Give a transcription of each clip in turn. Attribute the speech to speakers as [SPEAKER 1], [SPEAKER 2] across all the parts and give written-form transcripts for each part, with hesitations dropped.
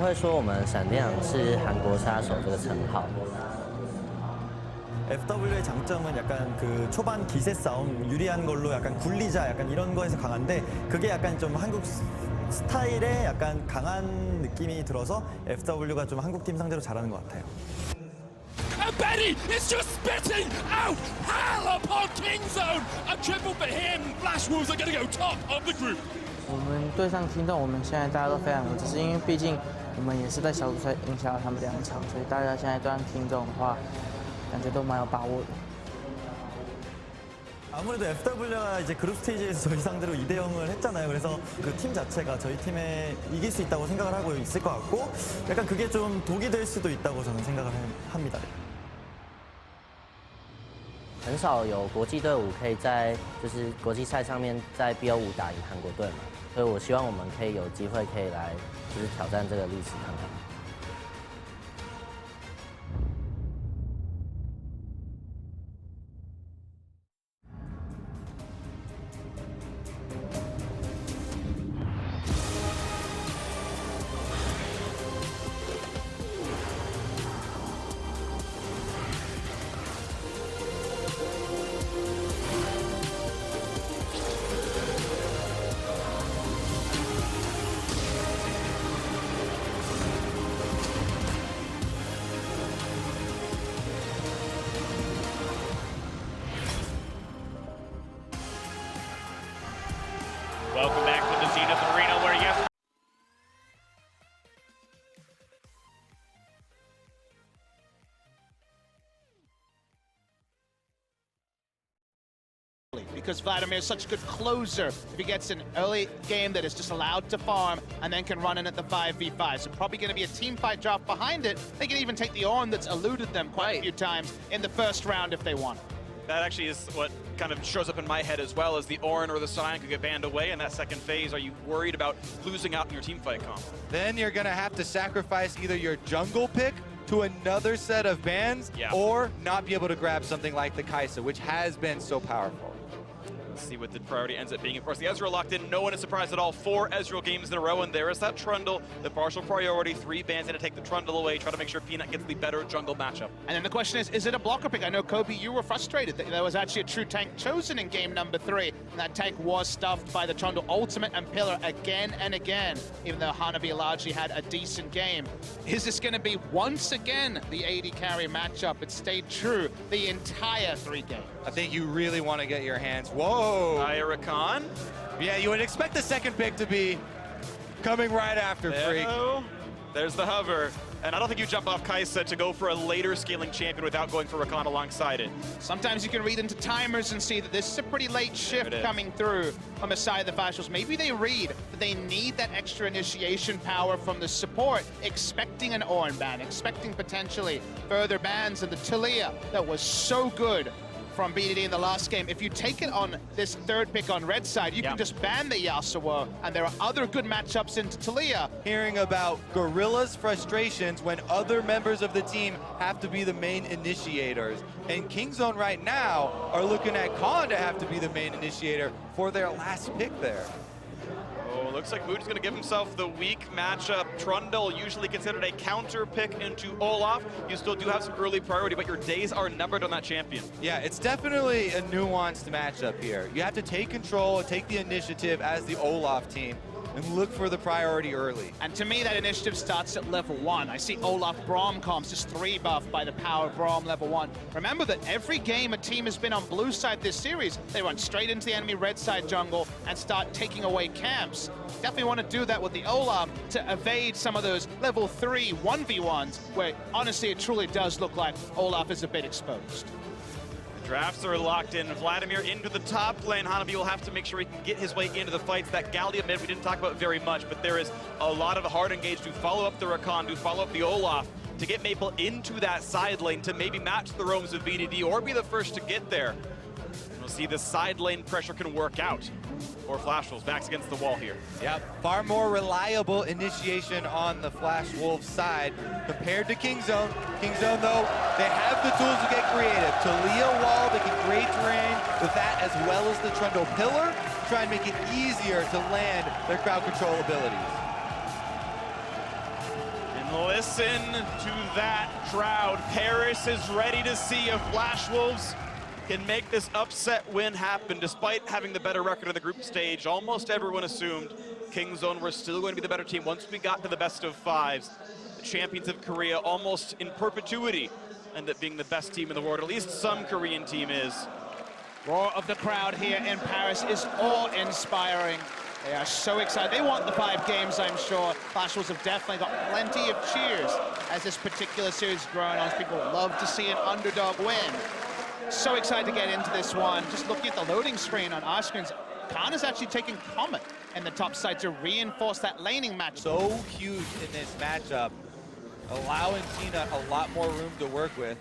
[SPEAKER 1] 会说我们闪电狼是韩国杀手这个称号。
[SPEAKER 2] FW의 장점은 약간 그 초반 기세 싸움 유리한 걸로 약간 굴리자 약간 이런 거에서 강한데 그게 약간 좀 한국 스타일의 약간 강한 느낌이 들어서 FW가 좀 한국 팀 상대로 잘하는 것 같아요.
[SPEAKER 3] Betty is just spitting out hell upon Kingzone. A triple for him. Flash Wolves are going to go top of the group.
[SPEAKER 4] 我们对上听众，我们现在大家都非常有，只是因为毕竟我们也是在小组赛赢下了他们2场，所以大家现在对上听众的话。 感觉都蛮有把握的。
[SPEAKER 2] 아무래도 FW가 이제 그룹 스테이지에서 저희 상대로 2대 0을 했잖아요. 그래서 그 팀 자체가 저희 팀에 이길 수 있다고 생각을 하고 있을 것 같고 약간 그게 좀 독이 될 수도 있다고 저는 생각을 합니다.
[SPEAKER 1] 很少有国际队伍可以在就是国际赛上面在 BO5打赢韩国队嘛，所以我希望我们可以有机会可以来就是挑战这个历史看看。
[SPEAKER 3] Welcome back to the Zenith Arena, where yes. Because Vladimir is such a good closer. If he gets an early game that is just allowed to farm and then can run in at the 5v5. So probably going to be a team fight draft behind it. They can even take the Ornn that's eluded them quite a few times in the first round if they want.
[SPEAKER 5] That actually is what kind of shows up in my head as well, as the Ornn or the Sion could get banned away in that second phase. Are you worried about losing out in your team fight comp?
[SPEAKER 6] Then you're going to have to sacrifice either your jungle pick to another set of bans, or not be able to grab something like the Kai'Sa, which has been so powerful.
[SPEAKER 5] Let's see what the priority ends up being. Of course, the Ezreal locked in. No one is surprised at all. 4 Ezreal games in a row, and there is that Trundle, the partial priority. 3 bans in to take the Trundle away, try to make sure Peanut gets the better jungle matchup.
[SPEAKER 3] And then the question is it a blocker pick? I know, Kobe, you were frustrated that there was actually a true tank chosen in game number 3, and that tank was stuffed by the Trundle Ultimate and Pillar again and again, even though Hanabi largely had a decent game. Is this going to be, once again, the AD carry matchup? It stayed true the entire 3 games.
[SPEAKER 6] I think you really want to get your hands... Whoa!
[SPEAKER 5] Rakan.
[SPEAKER 6] Yeah, you would expect the second pick to be coming right after Freak.
[SPEAKER 5] There's the hover. And I don't think you jump off Kai'Sa to go for a later scaling champion without going for Rakan alongside it.
[SPEAKER 3] Sometimes you can read into timers and see that this is a pretty late shift coming through on the side of the Fashals. Maybe they read that they need that extra initiation power from the support, expecting an Ornn ban, expecting potentially further bans, and the Taliyah that was so good from BDD in the last game. If you take it on this 3rd pick on red side, you can just ban the Yasuo, and there are other good matchups into Taliyah.
[SPEAKER 6] Hearing about Gorilla's frustrations when other members of the team have to be the main initiators. And Kingzone right now are looking at Khan to have to be the main initiator for their last pick there.
[SPEAKER 5] Oh, looks like Moody's going to give himself the weak matchup. Trundle, usually considered a counter pick into Olaf. You still do have some early priority, but your days are numbered on that champion.
[SPEAKER 6] Yeah, it's definitely a nuanced matchup here. You have to take control, take the initiative as the Olaf team, and look for the priority early.
[SPEAKER 3] And to me, that initiative starts at level 1. I see Olaf Braum comps just 3 buff by the power of Braum level 1. Remember that every game a team has been on blue side this series, they run straight into the enemy red side jungle and start taking away camps. Definitely want to do that with the Olaf to evade some of those level 3 1v1s, where honestly it truly does look like Olaf is a bit exposed.
[SPEAKER 5] Drafts are locked in. Vladimir into the top lane. Hanabi will have to make sure he can get his way into the fights. That Gallia mid we didn't talk about very much, but there is a lot of hard engage to follow up the Rakan, to follow up the Olaf, to get Maple into that side lane to maybe match the roams of VDD or be the first to get there. We'll see the side lane pressure can work out. Or Flash Wolves backs against the wall here.
[SPEAKER 6] Yep, far more reliable initiation on the Flash Wolves side compared to Kingzone. Kingzone, though, they have the tools to get creative. Taliyah wall, they can create terrain with that, as well as the Trundle Pillar, try and make it easier to land their crowd control abilities.
[SPEAKER 5] Listen to that crowd. Paris is ready to see if Flash Wolves can make this upset win happen. Despite having the better record of the group stage, almost everyone assumed Kingzone were still going to be the better team once we got to the best of fives. The champions of Korea almost in perpetuity end up being the best team in the world, at least some Korean team is.
[SPEAKER 3] Roar of the crowd here in Paris is awe-inspiring. They are so excited. They want the 5 games, I'm sure. Flash Wolves have definitely got plenty of cheers as this particular series is growing on. People love to see an underdog win. So excited to get into this one. Just looking at the loading screen on our screens, Khan is actually taking Comet in the top side to reinforce that laning match.
[SPEAKER 6] So huge in this matchup, allowing Peanut a lot more room to work with.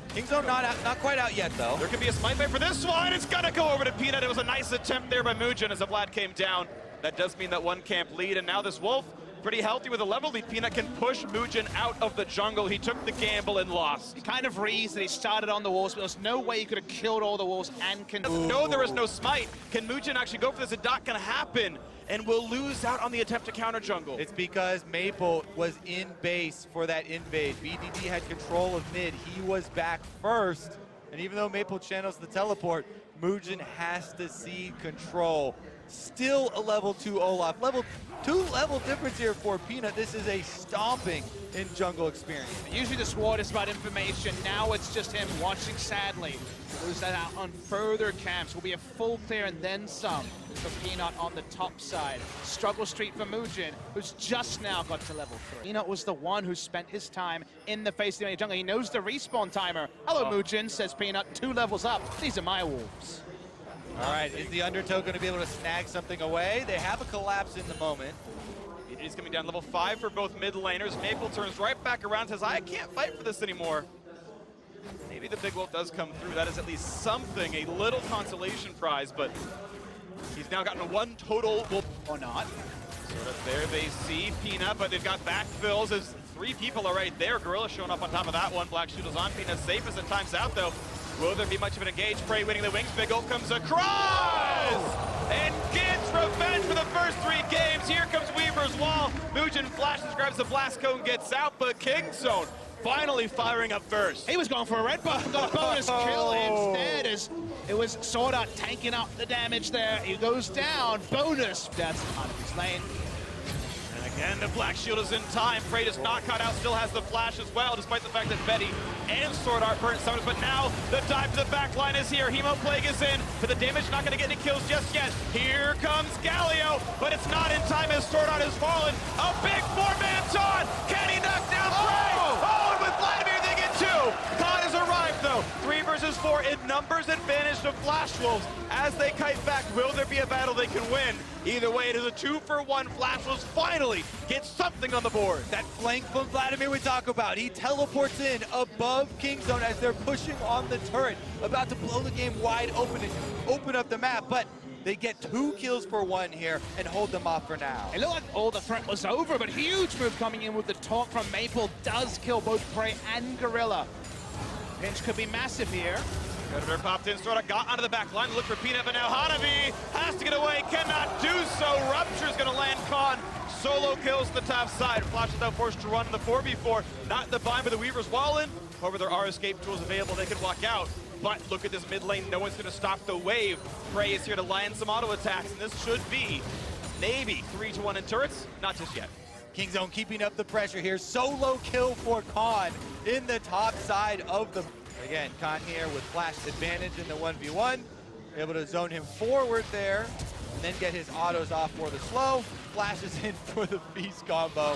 [SPEAKER 6] Kingzone not quite out yet, though.
[SPEAKER 5] There could be a smite bait for this one. It's gonna go over to Peanut. It was a nice attempt there by Mujin as the Vlad came down. That does mean that one camp lead, and now this Wolf, pretty healthy with a level lead. Peanut can push Mujin out of the jungle. He took the gamble and lost.
[SPEAKER 3] He kind of reads that he started on the walls, but there's no way he could have killed all the walls and can...
[SPEAKER 5] No, there is no smite. Can Mujin actually go for this? It's not gonna happen, and will lose out on the attempt to counter jungle.
[SPEAKER 6] It's because Maple was in base for that invade. BDD had control of mid. He was back first, and even though Maple channels the teleport, Mujin has to see control. Still a level 2 Olaf. Level 2 level difference here for Peanut. This is a stomping in jungle experience.
[SPEAKER 3] Usually the SWAT is about information. Now it's just him watching sadly. Lose that out on further camps. Will be a full clear and then some for Peanut on the top side. Struggle street for Mujin, who's just now got to level 3. Peanut was the one who spent his time in the face of the jungle. He knows the respawn timer. Hello, Mujin, says Peanut. 2 levels up. These are my wolves.
[SPEAKER 6] All right, is the Undertow going to be able to snag something away? They have a collapse in the moment.
[SPEAKER 5] He's coming down level 5 for both mid laners. Maple turns right back around, says, I can't fight for this anymore. Maybe the Big Wolf does come through. That is at least something, a little consolation prize, but he's now gotten 1 total wolf or not. Sort of there they see Peanut, but they've got backfills as 3 people are right there. Gorilla showing up on top of that one. Black Shooters on Peanut, safe as it times out though. Will there be much of an engage? Prey winning the wings. Big Ult comes across and gets revenge for the first 3 games. Here comes Weaver's Wall. Mujin flashes, grabs the blast cone, gets out, but Kingzone finally firing up first.
[SPEAKER 3] He was going for a red buff, got a bonus kill instead as it was Sword Art tanking up the damage there. He goes down, bonus. That's out of his lane.
[SPEAKER 5] And the Black Shield is in time. Prey does not cut out, still has the flash as well, despite the fact that Betty and Sword Art burnt summoners. But now the dive to the back line is here. Hemo Plague is in, but the damage not going to get any kills just yet. Here comes Galio, but it's not in time as Sword Art has fallen. A big 4-man taunt. Can he knock down Prey? Oh, and with Vladimir they get 2. Khan has arrived though. 3 versus 4 in numbers advantage to Flash Wolves. As they kite back, will there be a battle they can win? Either way, it is a 2-for-1. Flash Wolves finally get something on the board.
[SPEAKER 6] That flank from Vladimir we talk about. He teleports in above Kingzone as they're pushing on the turret, about to blow the game wide open and open up the map, but they get 2 kills for 1 here and hold them off for now.
[SPEAKER 3] It looked like all the threat was over, but huge move coming in with the talk from Maple does kill both Prey and Gorilla. Pinch could be massive here.
[SPEAKER 5] Predator popped in, sort of got onto the back line, look for Peanut, but now Hanabi has to get away, cannot do so. Rupture's gonna land Khan. Solo kills the top side. Flash is now forced to run in the 4v4. Not in the bind, but the Weaver's wall in. However, there are escape tools available. They can walk out. But look at this mid lane. No one's gonna stop the wave. Prey is here to land some auto attacks, and this should be maybe 3-1 in turrets. Not just yet.
[SPEAKER 6] Kingzone keeping up the pressure here. Solo kill for Khan in the top side of the... Again, Khan here with flash advantage in the 1v1. Able to zone him forward there, and then get his autos off for the slow. Flashes in for the feast combo.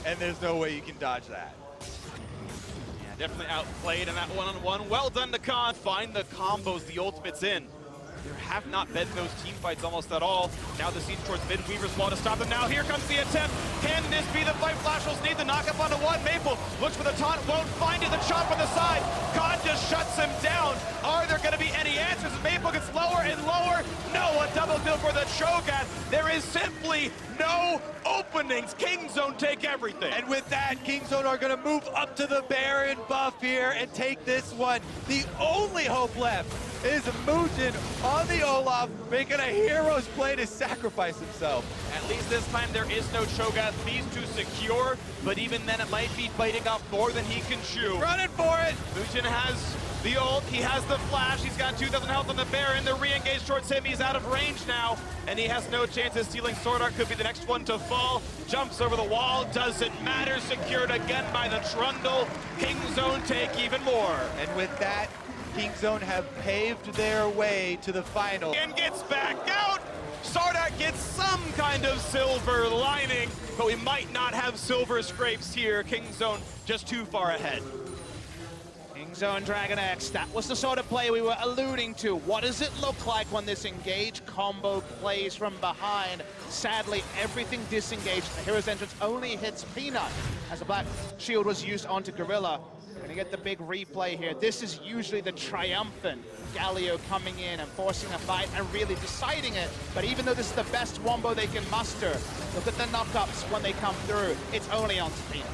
[SPEAKER 6] And there's no way you can dodge that.
[SPEAKER 5] Yeah, definitely outplayed in that one-on-one. Well done to Khan. Find the combos, the ultimates in. There have not been those team fights almost at all. Now the siege towards mid. Weaver's wall to stop them. Now here comes the attempt. Can this be the fight? Flash Wolves need the knock-up onto 1. Maple looks for the taunt, won't find it. The chop on the side. Khan just shuts him down. Are there going to be any answers? Maple gets lower and lower. No, a double kill for the Cho'Gath. There is simply no openings. Kingzone take everything.
[SPEAKER 6] And with that, Kingzone are going to move up to the Baron buff here and take this one. The only hope left is Mugen on the Olaf, making a hero's play to sacrifice himself.
[SPEAKER 5] At least this time there is no Cho'Gath Beast to secure, but even then it might be biting off more than he can chew.
[SPEAKER 6] Running for it!
[SPEAKER 5] Mugen has the ult, he has the flash, he's got 2,000 health on the Baron, the re-engage towards him, he's out of range now, and he has no chance of stealing Sword Art, could be the next one to fall, jumps over the wall, doesn't matter, secured again by the Trundle, Kingzone take even more.
[SPEAKER 6] And with that, Kingzone have paved their way to the final.
[SPEAKER 5] And gets back out, Sword Art gets some kind of silver lining, but we might not have silver scrapes here, Kingzone just too far ahead.
[SPEAKER 3] Kingzone Dragon X, that was the sort of play we were alluding to. What does it look like when this engage combo plays from behind? Sadly, everything disengaged. The hero's entrance only hits Peanut, as the Black Shield was used onto Gorilla. We're gonna get the big replay here. This is usually the triumphant Galio coming in and forcing a fight and really deciding it. But even though this is the best wombo they can muster, look at the knockups when they come through. It's only onto Peanut.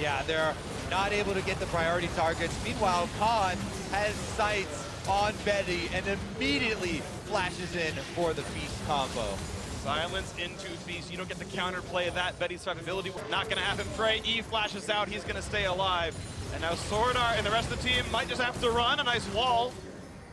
[SPEAKER 6] Yeah, they're not able to get the priority targets. Meanwhile, Khan has sights on Betty and immediately flashes in for the Feast combo.
[SPEAKER 5] Silence into Feast. You don't get the counterplay of that. Betty's survivability not going to happen. Frey, E flashes out. He's going to stay alive. And now Sword Art and the rest of the team might just have to run. A nice wall.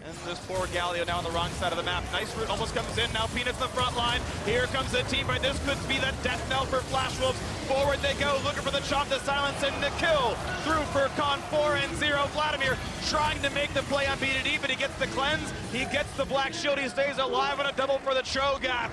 [SPEAKER 5] And this poor Galio now on the wrong side of the map. Nice route almost comes in. Now Peanut's the front line. Here comes the team fight. This could be the death knell for Flash Wolves. Forward they go, looking for the chop, the silence, and the kill. Through for Khan, 4-0. Vladimir trying to make the play on BDD, but he gets the cleanse. He gets the Black Shield. He stays alive on a double for the Cho'Gath.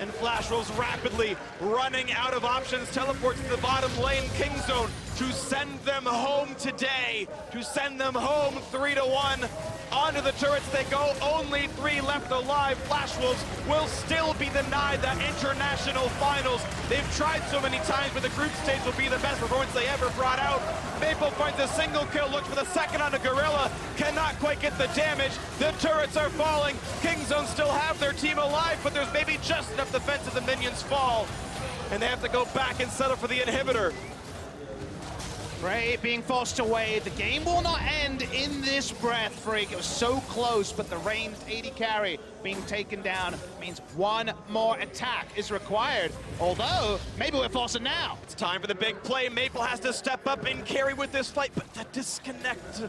[SPEAKER 5] And Flash Wolves rapidly running out of options. Teleports to the bottom lane. Kingzone to send them home today. To send them home 3-1. Onto the turrets they go. Only 3 left alive. Flash Wolves will still be denied the international finals. They've tried so many times, but the group stage will be the best performance they ever brought out. Maple finds a single kill. Looks for the second on the Gorilla. Cannot quite get the damage. The turrets are falling. Kingzone still have their team alive, but there's maybe just enough defense as the minions fall. And they have to go back and settle for the inhibitor.
[SPEAKER 3] Frey being forced away. The game will not end in this breath, Freak. It was so close, but the ranged 80 carry being taken down means one more attack is required. Although, maybe we're forcing now.
[SPEAKER 5] It's time for the big play. Maple has to step up and carry with this fight, but the disconnect,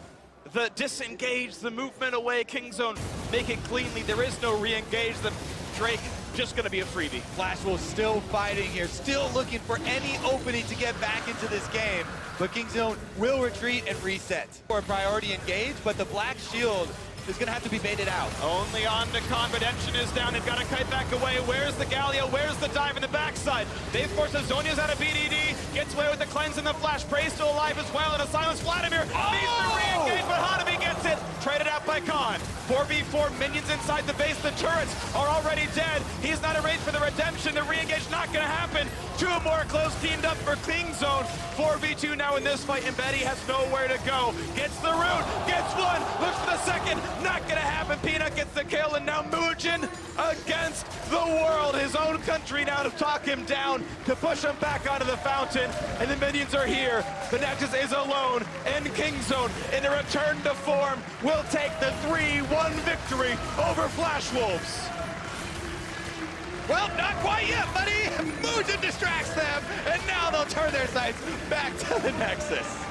[SPEAKER 5] the disengage, the movement away, Kingzone make it cleanly. There is no re-engage. The Drake just gonna be a freebie.
[SPEAKER 6] Flash Wolves still fighting here, still looking for any opening to get back into this game. But Kingzone will retreat and reset. For a priority engage, but the Black Shield is gonna have to be baited out.
[SPEAKER 5] Only on to Khan. Redemption is down. They've got to kite back away. Where's the Galio? Where's the dive in the backside? They've forced Azonia's out of BDD. Gets away with the cleanse and the flash. Prey's still alive as well. And a silence. Vladimir needs to re-engage, but Hanabi gets it. Traded out by Khan. 4v4 minions inside the base. The turrets are already dead. He's not arranged for the redemption. The re-engage not going to happen. 2 more close teamed up for Kingzone. 4v2 now in this fight, and Betty has nowhere to go. Gets the root, gets one, looks for the second. Not gonna happen. Peanut gets the kill, and now Mugen against the world. His own country now to talk him down, to push him back onto the fountain. And the minions are here. The Nexus is alone, and Kingzone, in a return to form, will take the 3-1 victory over Flash Wolves.
[SPEAKER 6] Well, not quite yet, buddy. Mugen distracts them, and now they'll turn their sights back to the Nexus.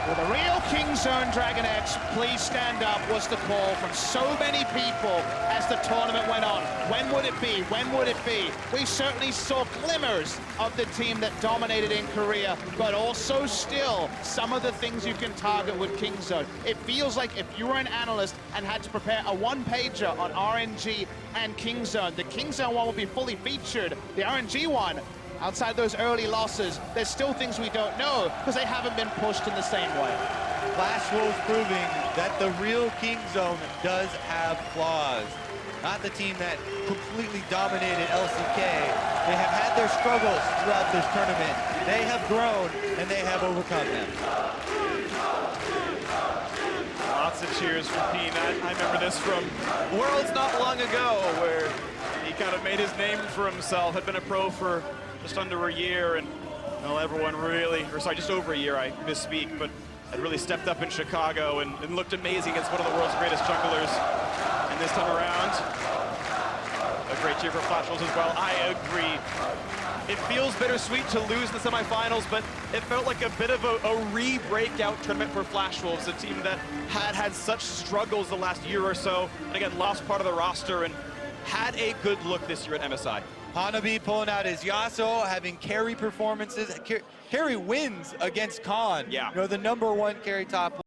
[SPEAKER 3] Well, the real Kingzone Dragon X, please stand up, was the call from so many people as the tournament went on. When would it be? When would it be? We certainly saw glimmers of the team that dominated in Korea, but also still some of the things you can target with Kingzone. It feels like if you were an analyst and had to prepare a one-pager on RNG and Kingzone, the Kingzone one will be fully featured. The RNG one, outside those early losses, there's still things we don't know because they haven't been pushed in the same way.
[SPEAKER 6] Flash Wolves proving that the real Kingzone does have flaws. Not the team that completely dominated LCK. They have had their struggles throughout this tournament. They have grown and they have overcome them.
[SPEAKER 5] Lots of cheers for Peanut. I remember this from Worlds not long ago, where he kind of made his name for himself, had been a pro for just under a year, and well, everyone really, or sorry, just over a year, I misspeak, but had really stepped up in Chicago and looked amazing against one of the world's greatest junglers. And this time around, a great cheer for Flash Wolves as well. I agree. It feels bittersweet to lose the semifinals, but it felt like a bit of a re-breakout tournament for Flash Wolves, a team that had such struggles the last year or so, and again, lost part of the roster and had a good look this year at MSI.
[SPEAKER 6] Hanabi pulling out his Yasuo, having carry performances, carry wins against Khan.
[SPEAKER 5] Yeah.
[SPEAKER 6] You know, the #1 carry top